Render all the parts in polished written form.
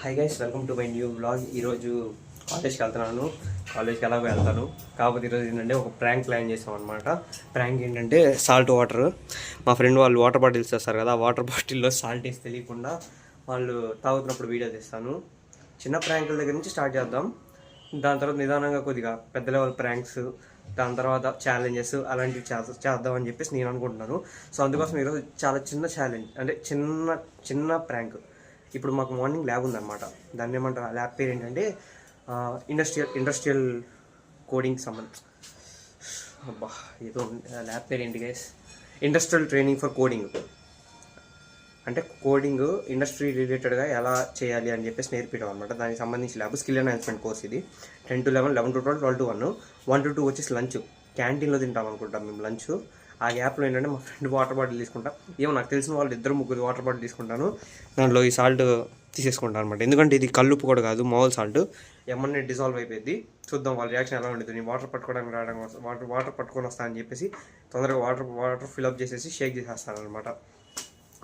Hi guys, welcome to my new vlog. ఈరోజు కాలేజ్కి వెళ్తున్నాను. కాలేజ్కి ఎలాగో వెళ్తాను, కాకపోతే ఈరోజు ఏంటంటే ఒక ప్రాంక్ ప్లాన్ చేసాం అనమాట. ప్రాంక్ ఏంటంటే సాల్ట్ వాటర్. మా ఫ్రెండ్ వాళ్ళు వాటర్ బాటిల్స్ చేస్తారు కదా, వాటర్ బాటిల్లో సాల్ట్ వేసి తెలియకుండా వాళ్ళు తాగుతున్నప్పుడు వీడియో తీస్తాను. చిన్న ప్రాంకుల దగ్గర నుంచి స్టార్ట్ చేద్దాం. దాని తర్వాత నిదానంగా కొద్దిగా పెద్ద లెవెల్ ప్రాంక్స్, దాని తర్వాత ఛాలెంజెస్ అలాంటివి చేద్దామని చెప్పేసి నేను అనుకుంటున్నాను. సో అందుకోసం ఈరోజు చాలా చిన్న ఛాలెంజ్, అంటే చిన్న ప్రాంక్. ఇప్పుడు మాకు మార్నింగ్ ల్యాబ్ ఉందన్నమాట. దాన్ని ఏమంటారు, ఆ ల్యాబ్ పేరు ఏంటంటే ఇండస్ట్రియల్ కోడింగ్ సంబంధం. అబ్బా ఏదో ల్యాబ్ పేరు ఏంటి guys, industrial training for coding. అంటే కోడింగ్ ఇండస్ట్రీ రిలేటెడ్గా ఎలా చేయాలి అని చెప్పేసి నేర్పించడం అనమాట. దానికి సంబంధించి ల్యాబ్ స్కిల్ ఎన్హాన్స్మెంట్ కోర్స్ ఇది. 10 to 11, 11 to 12, 12 to 1, 1 to 2 వచ్చేసి లంచ్. క్యాంటీన్లో తింటాం అనుకుంటాం మేము లంచ్. ఆ గ్యాప్లో ఏంటంటే మా ఫ్రెండ్ వాటర్ బాటిల్ తీసుకుంటాం. ఏమో నాకు తెలిసిన వాళ్ళు 2-3 వాటర్ బాటిల్ తీసుకుంటాను. దాంట్లో ఈ సాల్ట్ తీసేసుకుంటాను అనమాట. ఎందుకంటే ఇది కల్లుప్పు కూడా కాదు, మామూలు సాల్ట్. ఏమన్నా డిజాల్వ్ అయిపోయింది. చూద్దాం వాళ్ళ రియాక్షన్ ఎలా ఉంటుంది. నేను వాటర్ పట్టుకోవడానికి రావడం కోసం వాటర్ పట్టుకొని వస్తానని చెప్పేసి తొందరగా వాటర్ ఫిల్అప్ చేసేసి షేక్ చేసేస్తాను అనమాట.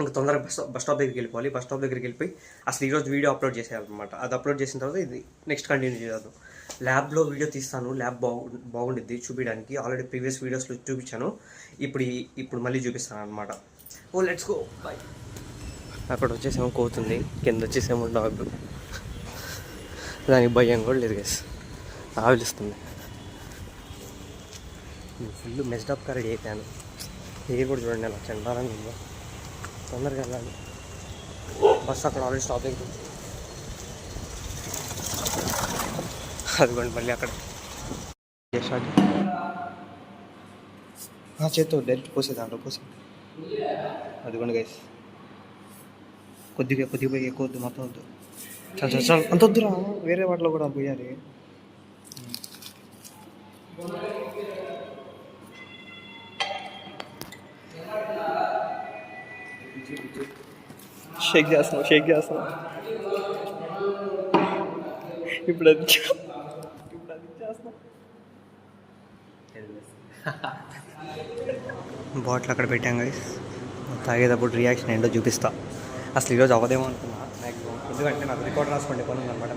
ఇంకా తొందరగా బస్ స్టాప్ దగ్గరికి వెళ్ళిపోవాలి. బస్ స్టాప్ దగ్గరికి వెళ్ళిపోయి అసలు ఈరోజు వీడియో అప్లోడ్ చేసేయాలన్నమాట. అది అప్లోడ్ చేసిన తర్వాత ఇది నెక్స్ట్ కంటిన్యూ చేద్దాం. ల్యాబ్లో వీడియో తీస్తాను. ల్యాబ్ బాగుండిద్ది చూపించడానికి. ఆల్రెడీ ప్రీవియస్ వీడియోస్లో చూపించాను. ఇప్పుడు మళ్ళీ చూపిస్తాను అనమాట. ఓ లెట్స్ గో, బాయ్. అక్కడ వచ్చేసేమో కోతుంది, కింద వచ్చేసేమో డాగ్. దానికి భయం కూడా లేదు గైస్, ఆవిలిస్తుంది. ఫుల్ మెస్డప్గా రెడీ అయిపోయాను. హెయిర్ కూడా చూడండి అలా చండాలంగా ఉందో. తొందరగా వెళ్ళాలి. బస్సు అక్కడ ఆల్రెడీ స్టాప్ అయిపోయింది. అదిగోండి మళ్ళీ అక్కడ చేత్తో డైరెక్ట్ పోసే దాంట్లో పోసే. అదిగోండి గైస్, కొద్దిగా పోయి ఎక్కువ వద్దు, మొత్తం వద్దు. చాలా అంత వద్దురా, వేరే వాటిలో కూడా పోయాలి. షేక్ చేస్తున్నాం. ఇప్పుడు అది చేస్తాం. బాటిల్ అక్కడ పెట్టాం గైస్. తాగేటప్పుడు రియాక్షన్ ఏంటో చూపిస్తా. అసలు ఈరోజు అవ్వదేమో అనుకున్నా మ్యాక్సిమం, ఎందుకంటే నాకు రికార్డ్ రాసుకుంటే పని ఉందన్నమాట.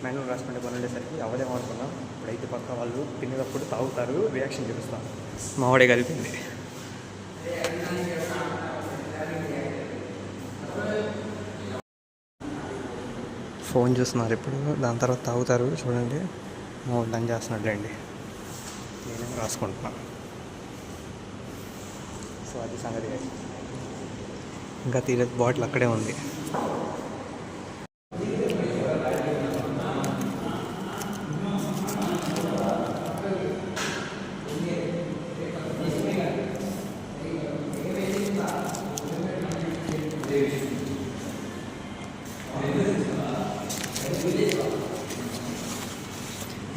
మాన్యువల్ రాసుకుంటే పని ఉండేసరికి అవ్వదేమో అనుకున్నా. ఇప్పుడైతే పక్క వాళ్ళు తినేటప్పుడు తాగుతారు, రియాక్షన్ చూపిస్తాను. మావాడే కలిపింది. ఫోన్ చూస్తున్నారు ఇప్పుడు, దాని తర్వాత తాగుతారు. చూడండి డన్ చేస్తున్నట్లేండి. నేనేమో రాసుకుంటున్నాను. సో అది సంగతి. ఇంకా తీరే బాటిల్ అక్కడే ఉంది.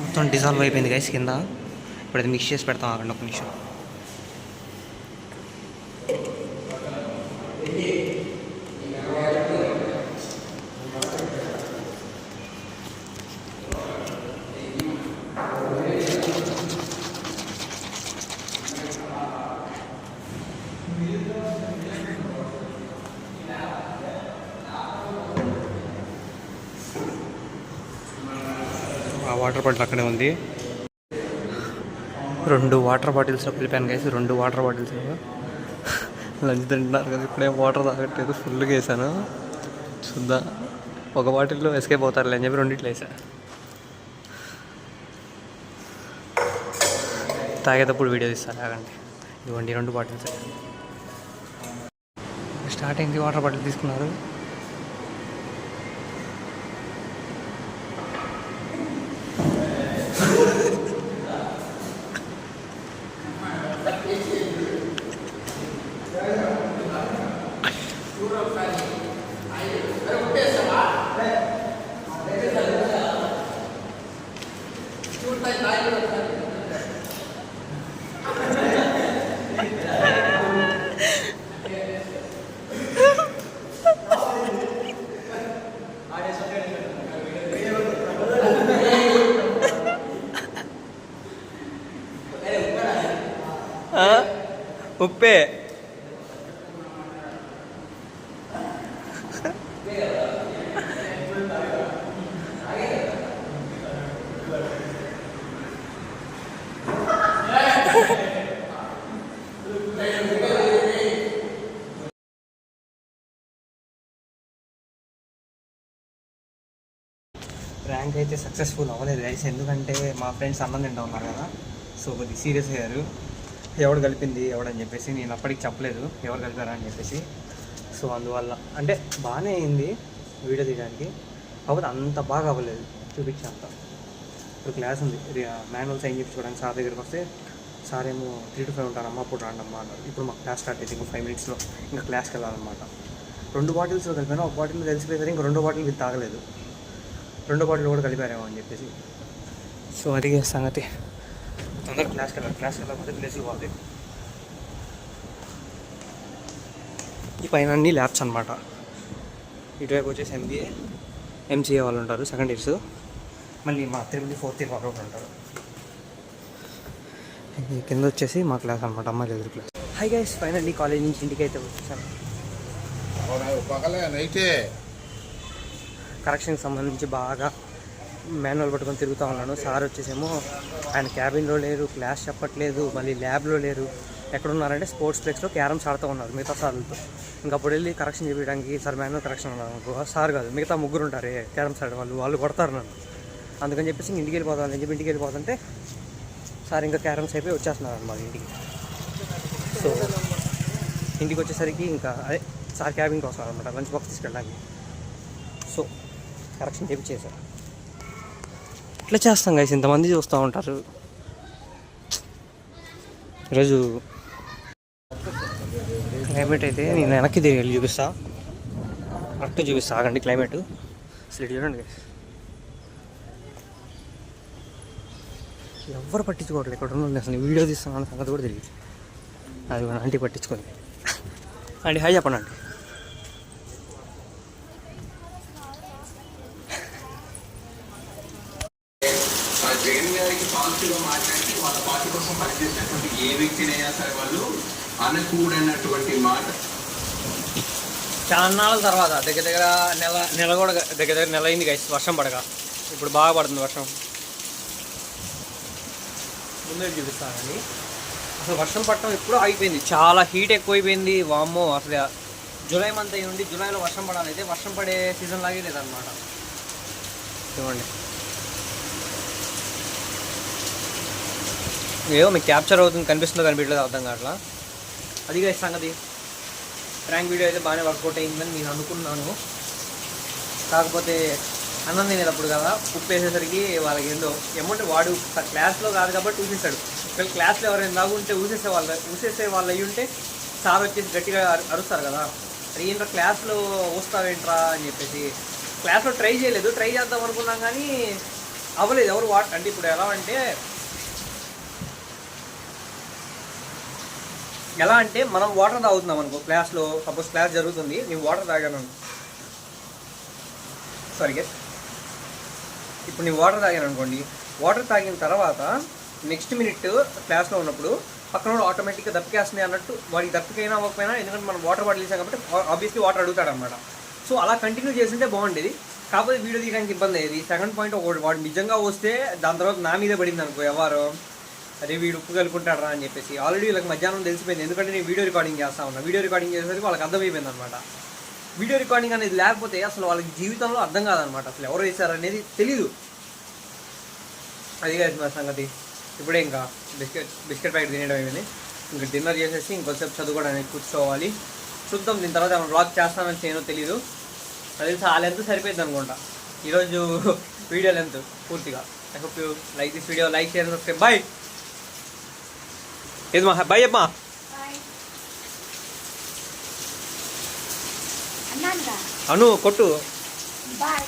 మొత్తం డిజాల్వ్ అయిపోయింది గైస్ కింద. ఇప్పుడు అది మిక్స్ చేసి పెడతాం. ఆగండి ఒక నిమిషం. ఆ వాటర్ బాటిల్ అక్కడే ఉంది. 2 వాటర్ బాటిల్స్లో పిలిపాను గైస్. 2 వాటర్ బాటిల్స్ లంచ్ తింటున్నారు కదా, ఇప్పుడే వాటర్ తాగట్లేదు. ఫుల్గా వేసాను. చూద్దాం, ఒక బాటిల్లో ఎస్కేప్ అవుతారులే అని చెప్పి 2 వేసా. తాగేటప్పుడు వీడియో తీస్తారు. ఆగండి, ఇవ్వండి 2 బాటిల్స్. స్టార్ట్ అయింది. వాటర్ బాటిల్ తీసుకున్నారు. ఉప్పే ర్యాంక్ అయితే సక్సెస్ఫుల్ అవ్వలేదు గైస్, ఎందుకంటే మా ఫ్రెండ్స్ అన్నం తింటా ఉన్నారు కదా, సో కొద్దిగా సీరియస్ అయ్యారు. ఎవడు కలిపింది ఎవడని చెప్పేసి నేను అప్పటికి చెప్పలేదు ఎవరు కలిపారా అని చెప్పేసి. సో అందువల్ల అంటే బాగానే అయింది వీడియో తీయడానికి, కాకపోతే అంత బాగా అవ్వలేదు చూపించేంత. ఇప్పుడు క్లాస్ ఉంది, మాన్యువల్ సైన్ చేయించుకోవడానికి సార్ దగ్గరికి వస్తే సార్ ఏమో 3 to 5 ఉంటారమ్మా అప్పుడు రాండమ్మా అన్నారు. ఇప్పుడు మాకు క్లాస్ స్టార్ట్ అయితే ఇంకా 5 minutesలో ఇంకా క్లాస్కి వెళ్ళాలన్నమాట. 2 బాటిల్స్లో కలిపాను, ఒక బాటిల్ తెలిసిపోయేసరికి ఇంకా 2 బాటిల్ ఇది తాగలేదు, 2 బాటిల్ కూడా కలిపారేమో అని చెప్పేసి. సో అది సంగతి. తొందరగా క్లాస్కి వెళ్ళకపోతే ప్లేస్కి పోతుంది. ఈ పైన అన్ని ల్యాబ్స్ అనమాట. ఇటువైపు వచ్చేసి ఎంసీఏ వాళ్ళు ఉంటారు, సెకండ్ ఇయర్స్. మళ్ళీ మా 3 4th year వాళ్ళు ఉంటారు. కింద వచ్చేసి మా క్లాస్ అనమాట, అమ్మాయిలు ఎదురు class. Hi guys, finally college నుంచి ఇంటికి అయితే వచ్చేసాను. కరెక్షన్కి సంబంధించి బాగా మాన్యువల్ పట్టుకొని తిరుగుతూ ఉన్నాను. సార్ వచ్చేసేమో ఆయన క్యాబిన్లో లేరు, క్లాస్ చెప్పట్లేదు, మళ్ళీ ల్యాబ్లో లేరు. ఎక్కడున్నారంటే స్పోర్ట్స్ ప్లేస్లో క్యారమ్స్ ఆడుతూ ఉన్నారు మిగతా సార్లతో. ఇంకప్పుడు వెళ్ళి కరెక్షన్ చేయడానికి సార్ మాన్యువల్ కరెక్షన్ అన్నారు అనుకో, సార్ కాదు మిగతా 3 ఉంటారు క్యారమ్స్ ఆడే వాళ్ళు కొడతారు నన్ను. అందుకని చెప్పేసి ఇంటికి వెళ్ళిపోతాను అని చెప్పి ఇంటికి వెళ్ళిపోతుంటే సార్ ఇంకా క్యారమ్స్ అయిపోయి వచ్చేస్తున్నారు అన్నమాట ఇంటికి. సో ఇంటికి వచ్చేసరికి ఇంకా అదే సార్ క్యాబిన్కి వస్తున్నారు అనమాట లంచ్ బాక్స్ తీసుకెళ్ళడానికి. సో కరెక్షన్ చేయించేసారు. ఇట్లా చేస్తాం గైస్, ఇంతమంది చూస్తూ ఉంటారు. ఈరోజు క్లైమేట్ అయితే నేను వెనక్కి తిరిగి చూపిస్తా, కరెక్ట్ చూపిస్తా ఆగండి. క్లైమేట్ అసలు చూడండి గైస్, ఎవరు పట్టించుకోవట్లేదు. ఇక్కడ ఉన్న అసలు వీడియో తీస్తున్నాను సంగతి కూడా తెలియదు. అది కూడా ఆంటీ పట్టించుకోండి. ఆంటీ హాయ్ చెప్పండి. ఆంటీ జగన్ గారికి పాజిటివ్గా మాట్లాడి వాళ్ళ పార్టీ కోసం పనిచేసినటువంటి ఏ వ్యక్తినైనా సరే వాళ్ళు అనకూడనటువంటి మాట. చాలా నాళ్ళ తర్వాత దగ్గర నెల కూడా దగ్గర నెల అయింది గైస్ వర్షం పడక. ఇప్పుడు బాగా పడుతుంది వర్షం. ముందే చూపిస్తానండి, అసలు వర్షం పడటం ఎప్పుడూ ఆగిపోయింది. చాలా హీట్ ఎక్కువైపోయింది. వామ్మో, అసలు జూలై మంత్ అయ్యి ఉండి జూలైలో వర్షం పడాలి, అయితే వర్షం పడే సీజన్ లాగే లేదనమాట. చూడండి, ఏమో మీకు క్యాప్చర్ అవుతుంది, కనిపిస్తుందో కనిపించలేదు అర్థం కావట్లా. అదిగా సంగతి. ప్రాంక్ వీడియో అయితే బాగానే వర్కౌట్ అయిందని నేను అనుకున్నాను. కాకపోతే అన్నం తినేటప్పుడు కదా ఉప్పు వేసేసరికి వాళ్ళకి ఏందో ఏమంటే వాడు క్లాస్లో కాదు కాబట్టి ఊసేసాడు. ఒకవేళ క్లాస్లో ఎవరైనా తాగుంటే ఊసేసే వాళ్ళు అయ్యి ఉంటే సార్ వచ్చేసి గట్టిగా అరుస్తారు కదా, ఏంట్రా క్లాస్లో ఊస్తావేంట్రా అని చెప్పేసి. క్లాస్లో ట్రై చేయలేదు, ట్రై చేద్దాం అనుకున్నాం కానీ అవ్వలేదు. ఎవరు అంటే ఇప్పుడు ఎలా అంటే మనం వాటర్ తాగుతున్నాం అనుకో క్లాస్లో, సపోజ్ క్లాస్ జరుగుతుంది, నేను వాటర్ తాగాను ఇప్పుడు నేను వాటర్ తాగాను అనుకోండి, వాటర్ తాగిన తర్వాత నెక్స్ట్ మినిట్ క్లాస్లో ఉన్నప్పుడు పక్కన ఆటోమేటిక్గా దప్పికేస్తుంది అన్నట్టు, వాడికి దప్పికైనా అవ్వకపోయినా, ఎందుకంటే మనం వాటర్ బాటిల్ ఇచ్చాం కాబట్టి ఆబ్వియస్లీ వాటర్ అడుగుతాడు అనమాట. సో అలా కంటిన్యూ చేస్తుంటే బాగుండేది. కాకపోతే వీడియో తీయడానికి ఇబ్బంది అయ్యేది. సెకండ్ పాయింట్, వాడు నిజంగా వస్తే దాని తర్వాత నా మీద పడింది అనుకో ఎవరు, అదే వీడు ఉప్పు కలుపుకుంటాడు రా అని చెప్పేసి. ఆల్రెడీ వీళ్ళకి మధ్యాహ్నం తెలిసిపోయింది, ఎందుకంటే నేను వీడియో రికార్డింగ్ చేస్తా ఉన్నా. వీడియో రికార్డింగ్ చేసేసరికి వాళ్ళకి అర్థమైపోయింది అనమాట. వీడియో రికార్డింగ్ అనేది లేకపోతే అసలు వాళ్ళకి జీవితంలో అర్థం కాదనమాట, అసలు ఎవరు వేశారనేది తెలీదు. అది కాదు మా సంగతి. ఇప్పుడే ఇంకా బిస్కెట్ ప్యాకెట్ తినేయడం అయింది. ఇంకా డిన్నర్ చేసేసి ఇంకొంచెం చదువుకోవడానికి కూర్చోవాలి. చూద్దాం, దీని తర్వాత మనం బ్లాగ్ చేస్తామని చేయనో తెలీదు. అది తెలిసి ఆ లెంత్ సరిపోయింది అనుకుంటా ఈరోజు వీడియో లెంత్ పూర్తిగా. I hope you like this video, like share subscribe. Bye. ఏది మా బాయ్ అమ్మా, అను కొట్టు. బాయ్.